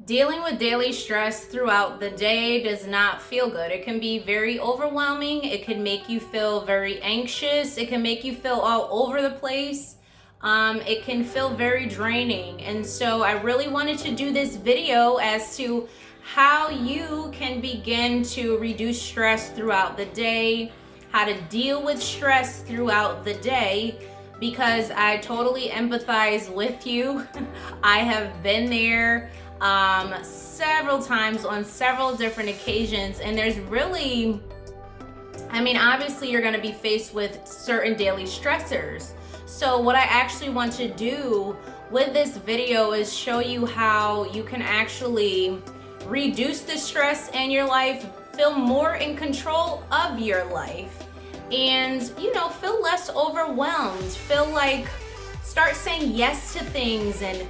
Dealing with daily stress throughout the day does not feel good. It can be very overwhelming. It can make you feel very anxious. It can make you feel all over the place. It can feel very draining. And so I really wanted to do this video as to how you can begin to reduce stress throughout the day, how to deal with stress throughout the day, because I totally empathize with you. I have been there several times on several different occasions, and there's really, obviously you're going to be faced with certain daily stressors. So what I actually want to do with this video is show you how you can actually reduce the stress in your life, feel more in control of your life, and feel less overwhelmed, start saying yes to things, and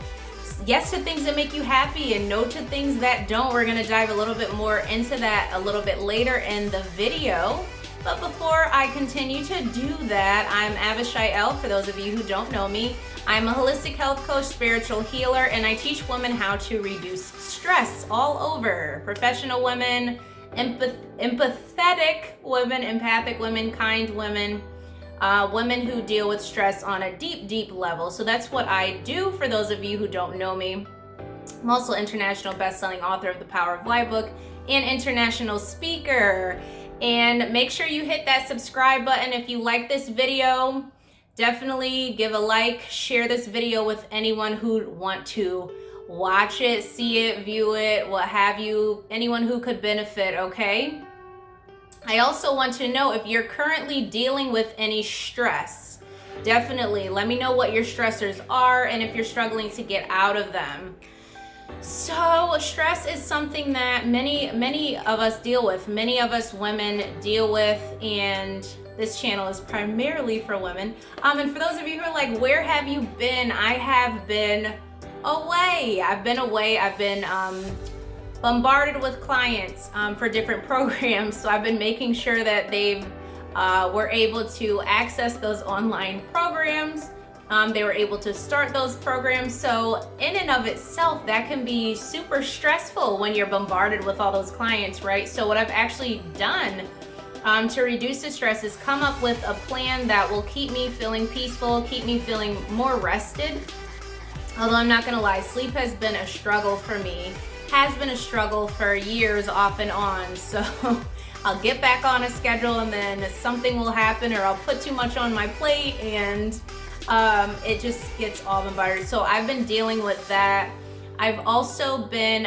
yes to things that make you happy and no to things that don't. We're gonna dive a little bit more into that a little bit later in the video. But before I continue to do that, I'm Avi Unfiltered. For those of you who don't know me, I'm a holistic health coach, spiritual healer, and I teach women how to reduce stress all over. Professional women, empathetic women, empathic women, kind women, women who deal with stress on a deep level. So that's what I do. For those of you who don't know me, I'm also international best-selling author of the Power of Life book and international speaker. And make sure you hit that subscribe button if you like this video. Definitely give a like, share this video with anyone who want to watch it, see it, view it, what have you, anyone who could benefit, okay? I also want to know if you're currently dealing with any stress. Definitely let me know what your stressors are and if you're struggling to get out of them. So stress is something that many of us deal with, many of us women deal with, and this channel is primarily for women. And for those of you who are like, where have you been? I have been away. I've been bombarded with clients for different programs. So I've been making sure that they were able to access those online programs. They were able to start those programs. So in and of itself, that can be super stressful when you're bombarded with all those clients, right? So what I've actually done to reduce the stress is come up with a plan that will keep me feeling peaceful, keep me feeling more rested. Although I'm not gonna lie, sleep has been a struggle for me. Has been a struggle for years off and on. So I'll get back on a schedule and then something will happen, or I'll put too much on my plate and it just gets all bombarded. So I've been dealing with that. I've also been,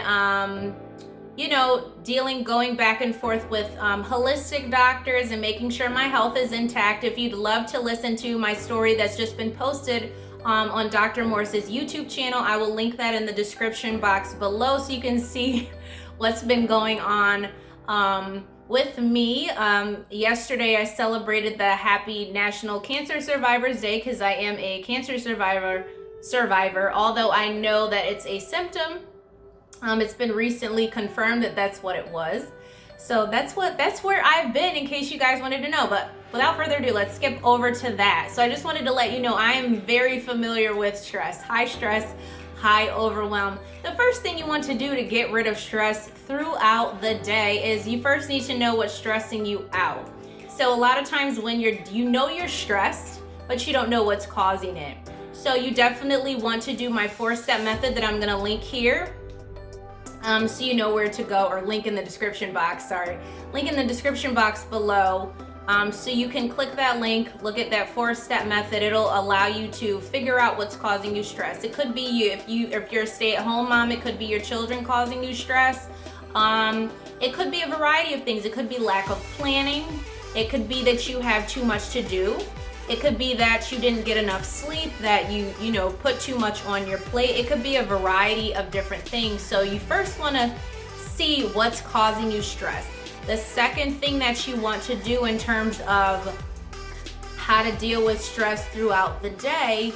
going back and forth with holistic doctors and making sure my health is intact. If you'd love to listen to my story that's just been posted on Dr. MORSE's YouTube channel, I will link that in the description box below so you can see what's been going on with me. Yesterday I celebrated the Happy National Cancer Survivors Day because I am a cancer survivor, although I know that it's a symptom. It's been recently confirmed that that's what it was. So that's where I've been, in case you guys wanted to know. But without further ado, let's skip over to that. So I just wanted to let you know I am very familiar with stress, high overwhelm. The first thing you want to do to get rid of stress throughout the day is you first need to know what's stressing you out. So a lot of times when you're stressed, but you don't know what's causing it. So you definitely want to do my 4-step method that I'm gonna link here. So you know where to go, or link in the description box, link in the description box below. So you can click that link, look at that 4-step method. It'll allow you to figure out what's causing you stress. It could be you, if you're a stay-at-home mom, it could be your children causing you stress. It could be a variety of things. It could be lack of planning. It could be that you have too much to do. It could be that you didn't get enough sleep, that you put too much on your plate. It could be a variety of different things. So you first want to see what's causing you stress. The second thing that you want to do in terms of how to deal with stress throughout the day,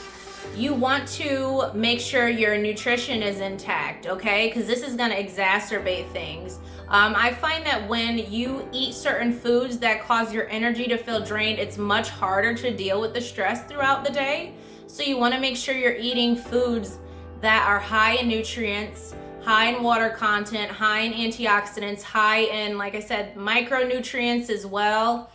you want to make sure your nutrition is intact, okay? Because this is going to exacerbate things. I find that when you eat certain foods that cause your energy to feel drained, it's much harder to deal with the stress throughout the day. So you want to make sure you're eating foods that are high in nutrients, high in water content, high in antioxidants, high in, like I said, micronutrients as well.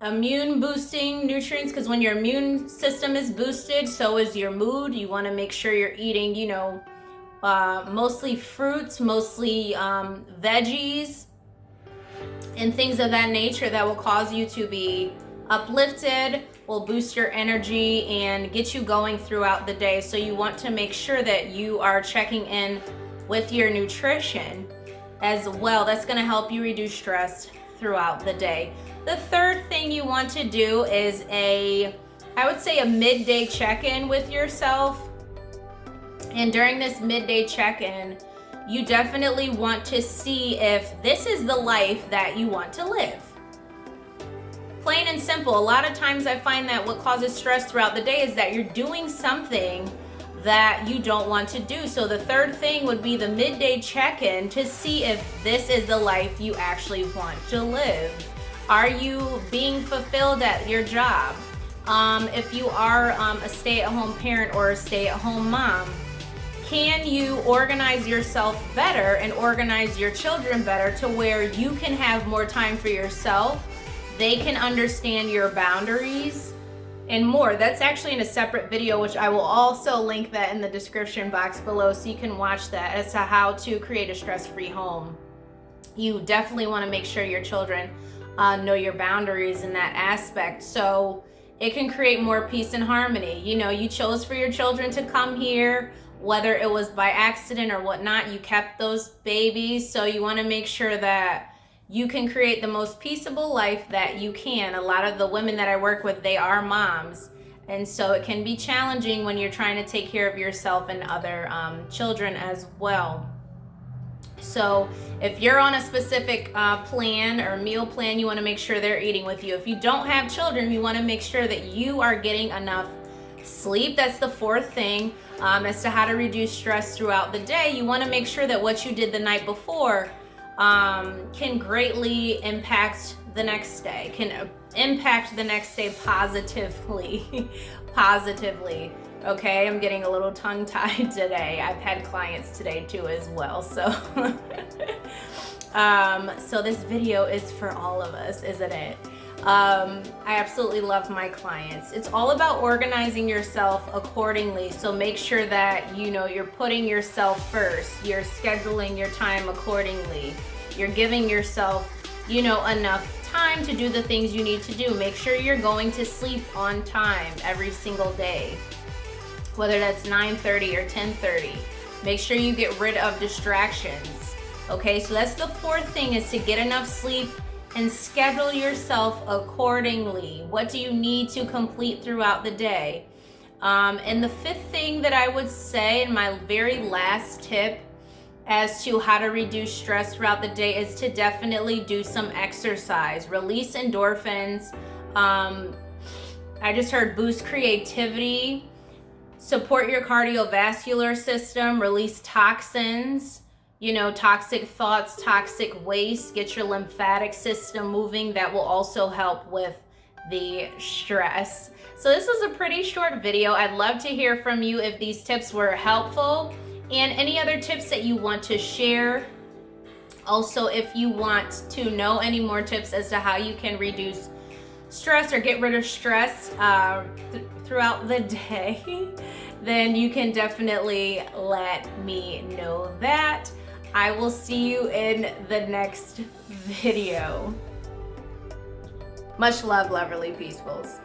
Immune boosting nutrients, because when your immune system is boosted, so is your mood. You want to make sure you're eating, you know, mostly fruits, mostly veggies, and things of that nature that will cause you to be uplifted, will boost your energy and get you going throughout the day. So you want to make sure that you are checking in with your nutrition as well. That's going to help you reduce stress throughout the day. The third thing you want to do is I would say a midday check-in with yourself. And during this midday check-in, you definitely want to see if this is the life that you want to live. Plain and simple. A lot of times I find that what causes stress throughout the day is that you're doing something that you don't want to do. So the third thing would be the midday check-in to see if this is the life you actually want to live. Are you being fulfilled at your job? If you are a stay-at-home parent or a stay-at-home mom, can you organize yourself better and organize your children better to where you can have more time for yourself? They can understand your boundaries and more. That's actually in a separate video, which I will also link that in the description box below, so you can watch that as to how to create a stress-free home. You definitely want to make sure your children know your boundaries in that aspect, so it can create more peace and harmony. You know, you chose for your children to come here, whether it was by accident or whatnot. You kept those babies, so you want to make sure that you can create the most peaceable life that you can. A lot of the women that I work with, they are moms, and so it can be challenging when you're trying to take care of yourself and other children as well. So if you're on a specific plan or meal plan, you want to make sure they're eating with you. If you don't have children, you want to make sure that you are getting enough sleep. That's the fourth thing. As to how to reduce stress throughout the day, you want to make sure that what you did the night before can greatly impact the next day, can impact the next day positively. Okay, I'm getting a little tongue-tied today. I've had clients today too as well, so so this video is for all of us, isn't it? I absolutely love my clients. It's all about organizing yourself accordingly. So make sure that, you know, you're putting yourself first. You're scheduling your time accordingly. You're giving yourself, you know, enough time to do the things you need to do. Make sure you're going to sleep on time every single day, whether that's 9:30 or 10:30. Make sure you get rid of distractions. Okay, so that's the fourth thing, is to get enough sleep and schedule yourself accordingly. What do you need to complete throughout the day? And the fifth thing that I would say, and my very last tip as to how to reduce stress throughout the day, is to definitely do some exercise. Release endorphins. I just heard boost creativity, support your cardiovascular system, release toxins, you know, toxic thoughts, toxic waste, get your lymphatic system moving. That will also help with the stress. So this was a pretty short video. I'd love to hear from you if these tips were helpful and any other tips that you want to share. Also, if you want to know any more tips as to how you can reduce stress or get rid of stress throughout the day, then you can definitely let me know that. I will see you in the next video. Much love, Loverly Peacefuls.